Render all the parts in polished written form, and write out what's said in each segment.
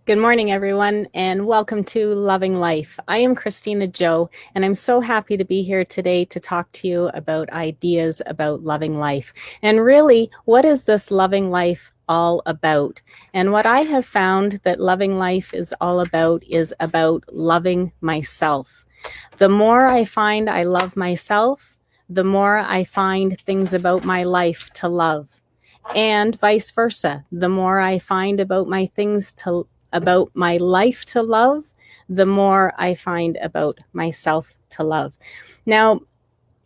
Good morning, everyone, and welcome to Loving Life. I am Christina Joe, and I'm so happy to be here today to talk to you about ideas about loving life. And really, what is this loving life all about? And what I have found that loving life is all about is about loving myself. The more I find I love myself, the more I find things about my life to love, and vice versa. The more I find about my life to love, the more I find about myself to love. Now,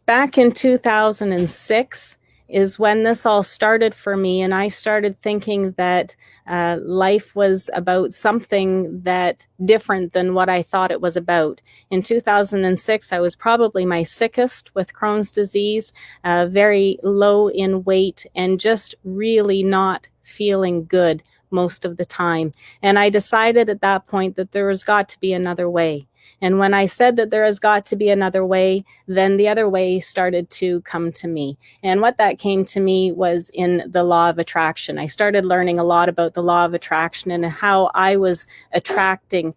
back in 2006 is when this all started for me, and I started thinking that life was about something that different than what I thought it was about. In 2006, I was probably my sickest with Crohn's disease, very low in weight, and just really not feeling good most of the time. And I decided at that point that there has got to be another way. And when I said that there has got to be another way, then the other way started to come to me. And what that came to me was in the law of attraction. I started learning a lot about the law of attraction and how I was attracting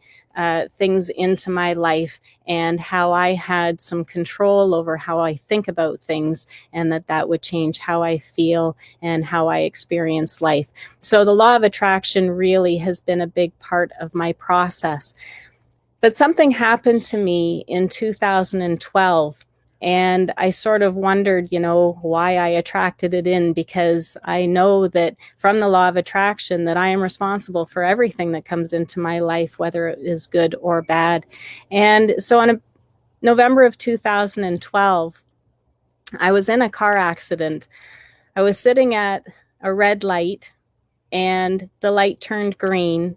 things into my life, and how I had some control over how I think about things, and that would change how I feel and how I experience life. So the law of attraction really has been a big part of my process. But something happened to me in 2012, and I sort of wondered, why I attracted it in, because I know that from the law of attraction that I am responsible for everything that comes into my life, whether it is good or bad. And so in November of 2012, I was in a car accident. I was sitting at a red light, and the light turned green.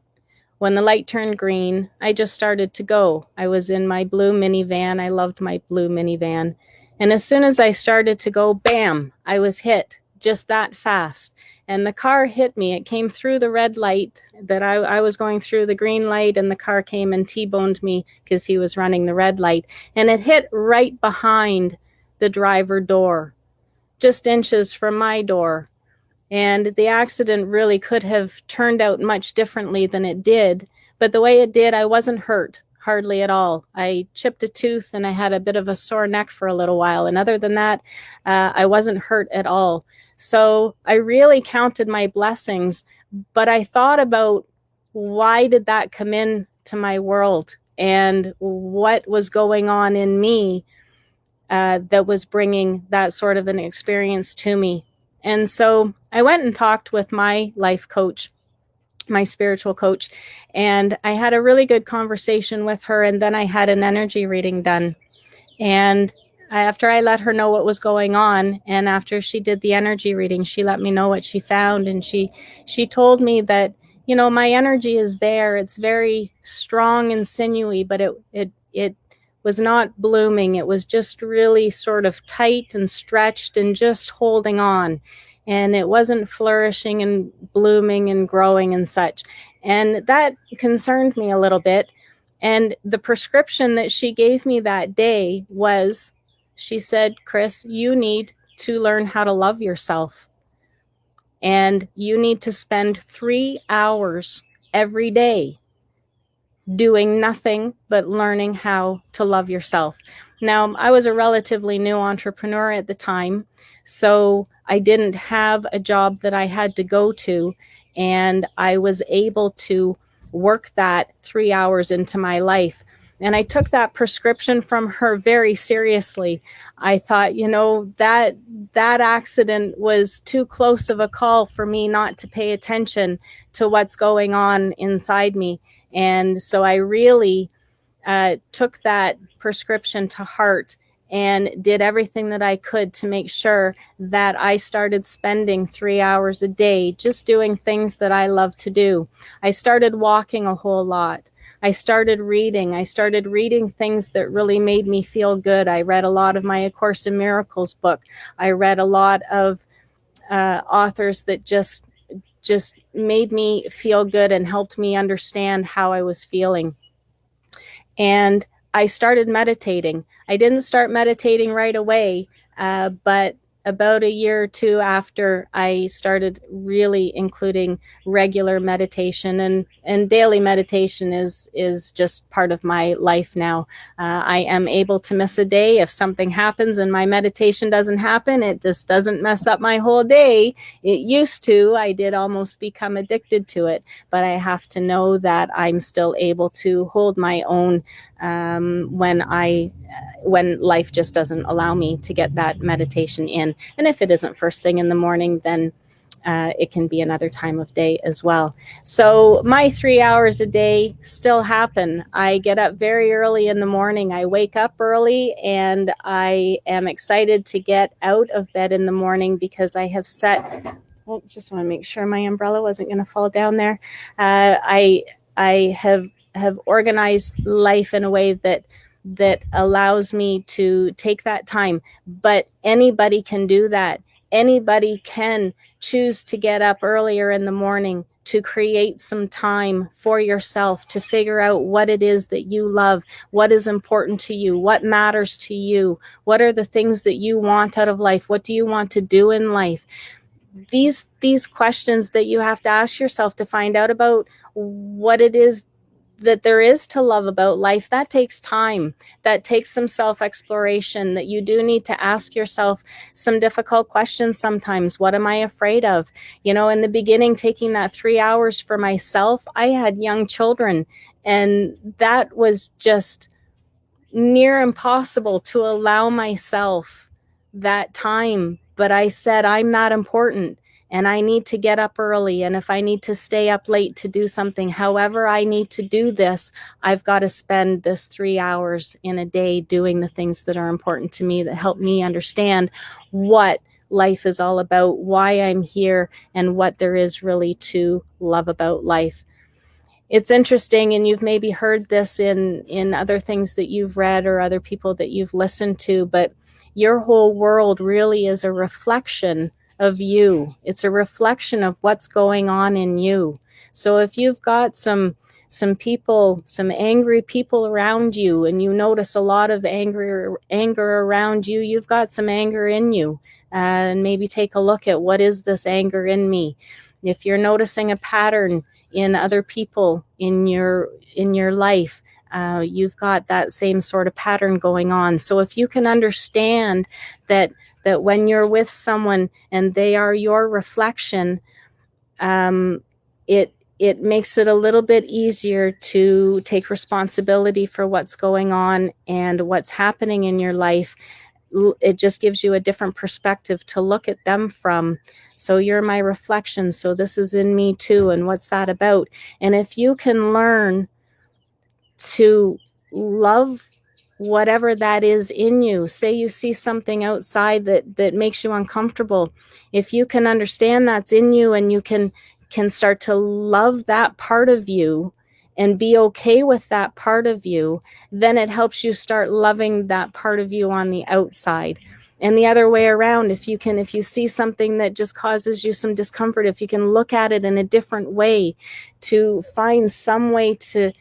When the light turned green, I just started to go. I was in my blue minivan. I loved my blue minivan. And as soon as I started to go, bam, I was hit just that fast. And the car hit me. It came through the red light that I was going through, the green light, and the car came and T-boned me because he was running the red light. And it hit right behind the driver door, just inches from my door. And the accident really could have turned out much differently than it did. But the way it did, I wasn't hurt hardly at all. I chipped a tooth and I had a bit of a sore neck for a little while. And other than that, I wasn't hurt at all. So I really counted my blessings, but I thought about, why did that come in to my world, and what was going on in me that was bringing that sort of an experience to me. And so I went and talked with my life coach, my spiritual coach, and I had a really good conversation with her. And then I had an energy reading done. And after I let her know what was going on, and after she did the energy reading, she let me know what she found. And she told me that, my energy is there. It's very strong and sinewy, but it was not blooming. It was just really sort of tight and stretched and just holding on. And it wasn't flourishing and blooming and growing and such. And that concerned me a little bit. And the prescription that she gave me that day was, she said, Chris, you need to learn how to love yourself. And you need to spend 3 hours every day doing nothing but learning how to love yourself. Now, I was a relatively new entrepreneur at the time, so I didn't have a job that I had to go to, and I was able to work that 3 hours into my life. And I took that prescription from her very seriously. I thought, that accident was too close of a call for me not to pay attention to what's going on inside me. And so I really took that prescription to heart and did everything that I could to make sure that I started spending 3 hours a day just doing things that I love to do. I started walking a whole lot. I started reading things that really made me feel good. I read a lot of my A Course in Miracles book. I read a lot of authors that just made me feel good and helped me understand how I was feeling. And I started meditating. I didn't start meditating right away, but about a year or two after I started really including regular meditation, and daily meditation is just part of my life now. I am able to miss a day. If something happens and my meditation doesn't happen, it just doesn't mess up my whole day. It used to. I did almost become addicted to it, but I have to know that I'm still able to hold my own when life just doesn't allow me to get that meditation in. And if it isn't first thing in the morning, then it can be another time of day as well. So my 3 hours a day still happen. I get up very early in the morning. I wake up early, and I am excited to get out of bed in the morning because I have set, well, just want to make sure my umbrella wasn't going to fall down there. I have organized life in a way that allows me to take that time. But anybody can do that. Anybody can choose to get up earlier in the morning, to create some time for yourself, to figure out what it is that you love, what is important to you, what matters to you, what are the things that you want out of life, what do you want to do in life. These questions that you have to ask yourself to find out about what it is that there is to love about life, that takes time. That takes some self-exploration, that you do need to ask yourself some difficult questions sometimes. What am I afraid of? You know, in the beginning, taking that 3 hours for myself, I had young children, and that was just near impossible to allow myself that time. But I said, I'm not important, and I need to get up early. And if I need to stay up late to do something, however I need to do this, I've got to spend this 3 hours in a day doing the things that are important to me, that help me understand what life is all about, why I'm here, and what there is really to love about life. It's interesting, and you've maybe heard this in other things that you've read or other people that you've listened to, but your whole world really is a reflection of you. It's a reflection of what's going on in you. So if you've got some people, some angry people around you, and you notice a lot of anger around you, you've got some anger in you. And maybe take a look at, what is this anger in me? If you're noticing a pattern in other people in your life, you've got that same sort of pattern going on. So if you can understand that when you're with someone and they are your reflection, it makes it a little bit easier to take responsibility for what's going on and what's happening in your life. It just gives you a different perspective to look at them from. So you're my reflection, so this is in me too, and what's that about? And if you can learn to love whatever that is in you, say you see something outside that makes you uncomfortable, if you can understand that's in you, and you can start to love that part of you and be okay with that part of you, then it helps you start loving that part of you on the outside. And the other way around, if you see something that just causes you some discomfort, if you can look at it in a different way, to find some way to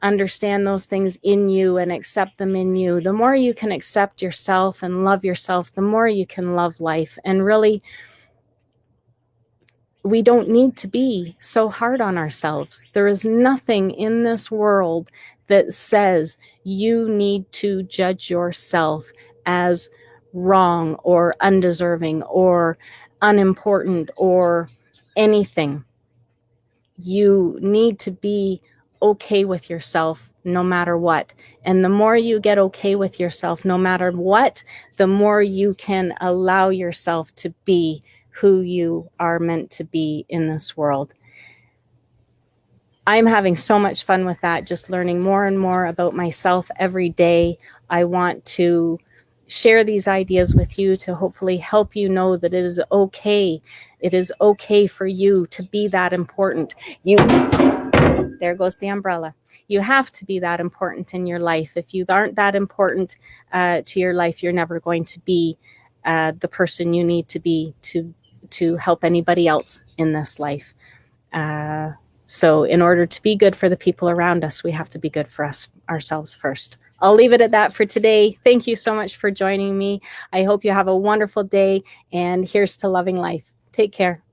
understand those things in you and accept them in you. The more you can accept yourself and love yourself, the more you can love life. And really, we don't need to be so hard on ourselves. There is nothing in this world that says you need to judge yourself as wrong or undeserving or unimportant or anything. You need to be okay with yourself no matter what. And the more you get okay with yourself no matter what, the more you can allow yourself to be who you are meant to be in this world. I'm having so much fun with that, just learning more and more about myself every day. I want to share these ideas with you to hopefully help you know that it is okay. It is okay for you to be that important. There goes the umbrella. You have to be that important in your life. If you aren't that important to your life, you're never going to be the person you need to be to help anybody else in this life. So in order to be good for the people around us, we have to be good for ourselves first. I'll leave it at that for today. Thank you so much for joining me. I hope you have a wonderful day, and here's to loving life. Take care.